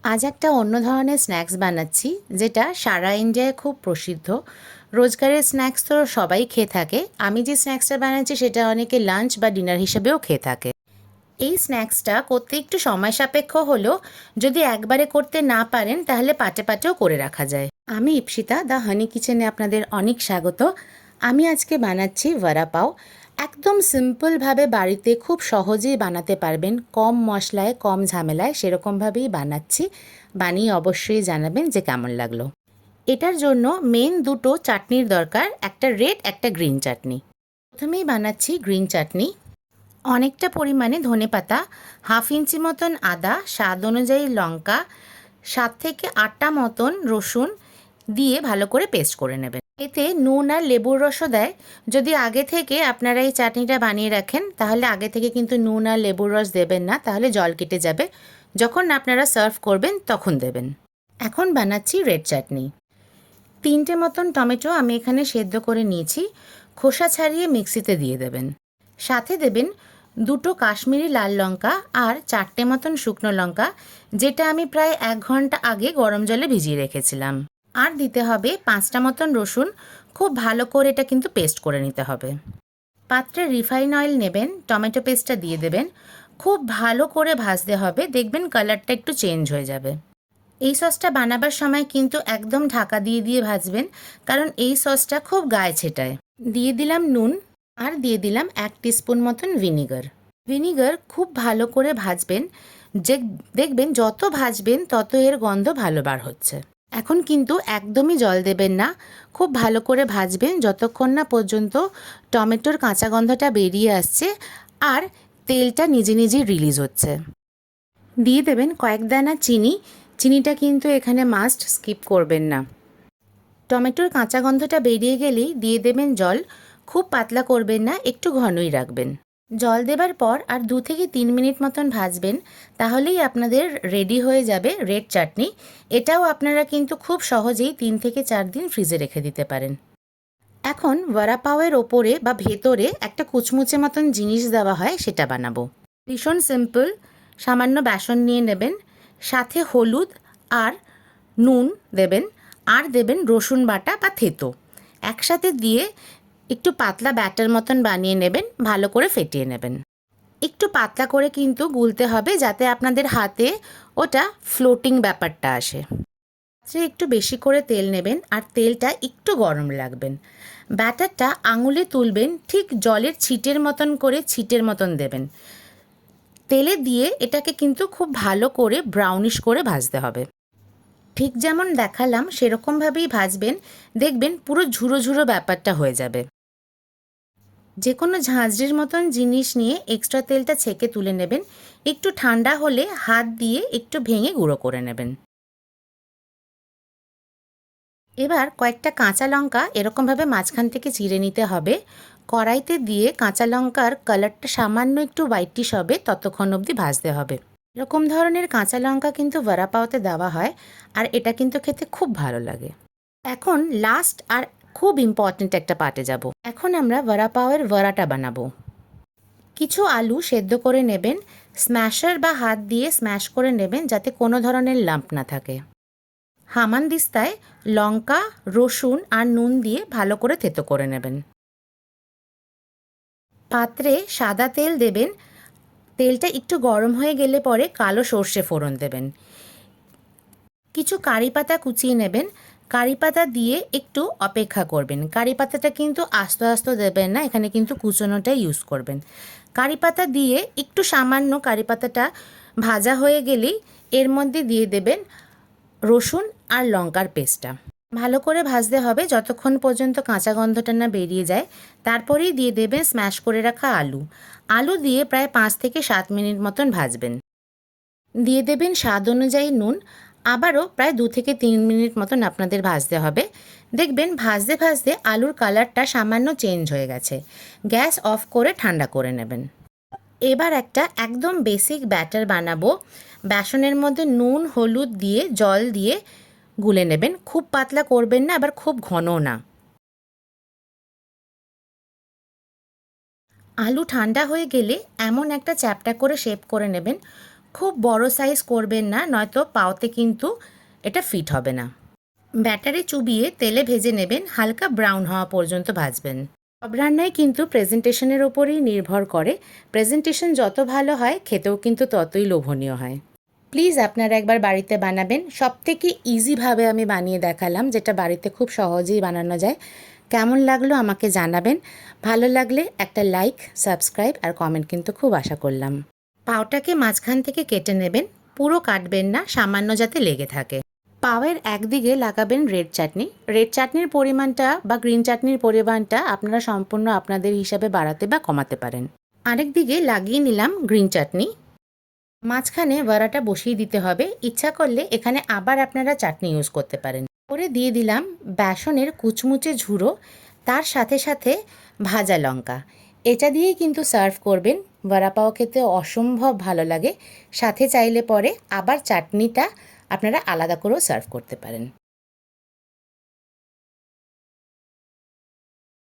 আজ একটা অন্য ধরনের স্ন্যাক্স বানাচ্ছি, যেটা সারা ইন্ডিয়ায় খুব প্রসিদ্ধ। রোজকারের স্ন্যাক্স তো সবাই খেয়ে থাকে। আমি যে স্ন্যাক্সটা বানাচ্ছি সেটা অনেকে লাঞ্চ বা ডিনার হিসেবেও খেয়ে থাকে। এই স্ন্যাক্সটা করতে একটু সময় সাপেক্ষ হলেও যদি একবারে করতে না পারেন তাহলে পাটে পাটেও করে রাখা যায়। আমি ইপসিতা, দ্য হানি কিচেনে আপনাদের অনেক স্বাগত। আমি আজকে বানাচ্ছি ভাড়া পাও। একদম সিম্পলভাবে বাড়িতে খুব সহজেই বানাতে পারবেন, কম মশলায় কম ঝামেলায়, সেরকমভাবেই বানাচ্ছি। বানিয়ে অবশ্যই জানাবেন যে কেমন লাগলো। এটার জন্য মেন দুটো চাটনির দরকার, একটা রেড একটা গ্রিন চাটনি। প্রথমেই বানাচ্ছি গ্রিন চাটনি। অনেকটা পরিমাণে ধনেপাতা, 1/2 ইঞ্চি মতন আদা, স্বাদ অনুযায়ী লঙ্কা, 7 থেকে 8টা মতন রসুন দিয়ে ভালো করে পেস্ট করে নেবেন। এতে নুন আর লেবুর রসও দেয়। যদি আগে থেকে আপনারা এই চাটনিটা বানিয়ে রাখেন তাহলে আগে থেকে কিন্তু নুন আর লেবুর রস দেবেন না, তাহলে জল কেটে যাবে। যখন আপনারা সার্ভ করবেন তখন দেবেন। এখন বানাচ্ছি রেড চাটনি। 3টে মতন টমেটো আমি এখানে সেদ্ধ করে নিয়েছি, খোসা ছাড়িয়ে মিক্সিতে দিয়ে দেবেন। সাথে দেবেন 2টো কাশ্মীরি লাল লঙ্কা আর 4টে মতন শুকনো লঙ্কা, যেটা আমি প্রায় 1 ঘন্টা আগে গরম জলে ভিজিয়ে রেখেছিলাম। আর দিতে হবে 5টা মতন রসুন। খুব ভালো করে এটা কিন্তু পেস্ট করে নিতে হবে। পাত্রে রিফাইন অয়েল নেবেন, টমেটো পেস্টটা দিয়ে দেবেন, খুব ভালো করে ভাজতে হবে, দেখবেন কালারটা একটু চেঞ্জ হয়ে যাবে। এই সসটা বানাবার সময় কিন্তু একদম ঢাকা দিয়ে দিয়ে ভাজবেন, কারণ এই সসটা খুব গায়ে ছেটায়। দিয়ে দিলাম নুন আর দিয়ে দিলাম 1 টিস্পুন মতন ভিনিগার। ভিনিগার খুব ভালো করে ভাজবেন, যে দেখবেন যত ভাজবেন তত এর গন্ধ ভালো বার হচ্ছে। এখন কিন্তু একদমই জল দেবেন না, খুব ভালো করে ভাজবেন যতক্ষণ না পর্যন্ত টমেটোর কাঁচা গন্ধটা বেরিয়ে আসছে আর তেলটা নিজে নিজেই রিলিজ হচ্ছে। দিয়ে দেবেন কয়েক দানা চিনি। চিনিটা কিন্তু এখানে মাস্ট, স্কিপ করবেন না। টমেটোর কাঁচা গন্ধটা বেরিয়ে গেলেই দিয়ে দেবেন জল। খুব পাতলা করবেন না, একটু ঘনই রাখবেন। জল দেবার পর আর 2 থেকে 3 মিনিট মতন ভাজবেন, তাহলেই আপনাদের রেডি হয়ে যাবে রেড চাটনি। এটাও আপনারা কিন্তু খুব সহজেই 3 থেকে 4 দিন ফ্রিজে রেখে দিতে পারেন। এখন বড়া পাওয়ের ওপরে বা ভেতরে একটা কুচমুচে মতন জিনিস দেওয়া হয়, সেটা বানাবো। ভীষণ সিম্পল। সামান্য বেসন নিয়ে নেবেন, সাথে হলুদ আর নুন দেবেন, আর দেবেন রসুন বাটা বা থেতো। একসাথে দিয়ে একটু পাতলা ব্যাটার মতন বানিয়ে নেবেন, ভালো করে ফেটিয়ে নেবেন। একটু পাতলা করে কিন্তু গুলতে হবে, যাতে আপনাদের হাতে ওটা ফ্লোটিং ব্যাপারটা আসে। একটু বেশি করে তেল নেবেন আর তেলটা একটু গরম রাখবেন। ব্যাটারটা আঙুলে তুলবেন, ঠিক জলের ছিটের মতন করে ছিটের মতন দেবেন। তেলে দিয়ে এটাকে কিন্তু খুব ভালো করে ব্রাউনিশ করে ভাজতে হবে। ঠিক যেমন দেখালাম সেরকমভাবেই ভাজবেন, দেখবেন পুরো ঝুরো ঝুরো ব্যাপারটা হয়ে যাবে। যে কোনো ঝাঁঝরির মতন জিনিস নিয়ে এক্সট্রা তেলটা ছেঁকে তুলে নেবেন। একটু ঠান্ডা হলে হাত দিয়ে একটু ভেঙে গুঁড়ো করে নেবেন। এবার কয়েকটা কাঁচা লঙ্কা এরকমভাবে মাঝখান থেকে চিড়ে নিতে হবে। কড়াইতে দিয়ে কাঁচা লঙ্কার কালারটা সামান্য একটু হোয়াইটিশ হবে ততক্ষণ অবধি ভাজতে হবে। এরকম ধরনের কাঁচা লঙ্কা কিন্তু বড়া পাওতে দেওয়া হয়, আর এটা কিন্তু খেতে খুব ভালো লাগে। এখন লাস্ট আর খুব ইম্পর্ট্যান্ট একটা পার্টে যাব। এখন আমরা বড়া পাওয়ের বড়াটা বানাবো। কিছু আলু সেদ্ধ করে নেবেন, স্ম্যাশার বা হাত দিয়ে স্ম্যাশ করে নেবেন, যাতে কোনো ধরনের লাম্প না থাকে। হামানদিস্তায় লঙ্কা, রসুন আর নুন দিয়ে ভালো করে থেতো করে নেবেন। পাত্রে সাদা তেল দেবেন, তেলটা একটু গরম হয়ে গেলে পরে কালো সর্ষে ফোড়ন দেবেন। কিছু কারি পাতা কুচিয়ে নেবেন, কারি পাতা দিয়ে একটু অপেক্ষা করবেন। কারি পাতাটা কিন্তু আস্তে আস্তে দেবেন না, এখানে কিন্তু কুচোনোটাই ইউজ করবেন। কারি পাতা দিয়ে একটু সামান্য কারি পাতাটা ভাজা হয়ে গেলেই এর মধ্যে দিয়ে দেবেন রসুন আর লঙ্কার পেস্টটা। ভালো করে ভাজতে হবে যতক্ষণ পর্যন্ত কাঁচা গন্ধটা না বেরিয়ে যায়। তারপরেই দিয়ে দেবেন স্ম্যাশ করে রাখা আলু। আলু দিয়ে প্রায় 5 থেকে 7 মিনিট মতন ভাজবেন। দিয়ে দেবেন স্বাদ অনুযায়ী নুন। আবারও প্রায় 2 থেকে 3 মিনিট মতন আপনাদের ভাজতে হবে। দেখবেন ভাজতে ভাজতে আলুর কালারটা সামান্য চেঞ্জ হয়ে গেছে। গ্যাস অফ করে ঠান্ডা করে নেবেন। এবার একটা একদম বেসিক ব্যাটার বানাবো। বেসনের মধ্যে নুন হলুদ দিয়ে জল দিয়ে গুলে নেবেন। খুব পাতলা করবেন না, আবার খুব ঘনও না। আলু ঠান্ডা হয়ে গেলে এমন একটা চ্যাপ্টা করে শেপ করে নেবেন, খুব বড় সাইজ করবেন না, নয়তো পাওতে কিন্তু এটা ফিট হবে না। ব্যাটারে চুবিয়ে তেলে ভেজে নেবেন, হালকা ব্রাউন হওয়া পর্যন্ত ভাজবেন। সব রান্নাই কিন্তু প্রেজেন্টেশনের ওপরেই নির্ভর করে। প্রেজেন্টেশন যত ভালো হয় খেতেও কিন্তু ততই লোভনীয় হয়। প্লিজ আপনারা একবার বাড়িতে বানাবেন। সবথেকে ইজিভাবে আমি বানিয়ে দেখালাম, যেটা বাড়িতে খুব সহজেই বানানো যায়। কেমন লাগলো আমাকে জানাবেন। ভালো লাগলে একটা লাইক, সাবস্ক্রাইব আর কমেন্ট কিন্তু খুব আশা করলাম। পাওটাকে মাঝখান থেকে কেটে নেবেন, পুরো কাটবেন না, সামান্য যাতে লেগে থাকে। পাওয়ের একদিকে লাগাবেন রেড চাটনি। রেড চাটনির পরিমাণটা বা গ্রিন চাটনির পরিমাণটা আপনারা সম্পূর্ণ আপনাদের হিসাবে বাড়াতে বা কমাতে পারেন। আরেক দিকে লাগিয়ে নিলাম গ্রিন চাটনি। মাঝখানে বড়াটা বসিয়ে দিতে হবে। ইচ্ছা করলে এখানে আবার আপনারা চাটনি ইউজ করতে পারেন। করে দিয়ে দিলাম বেসনের কুচমুচে ঝুড়ো, তার সাথে সাথে ভাজা লঙ্কা। এটা দিয়েই কিন্তু সার্ভ করবেন। বড়া পাও খেতে অসম্ভব ভালো লাগে। সাথে চাইলে পরে আবার চাটনিটা আপনারা আলাদা করেও সার্ভ করতে পারেন।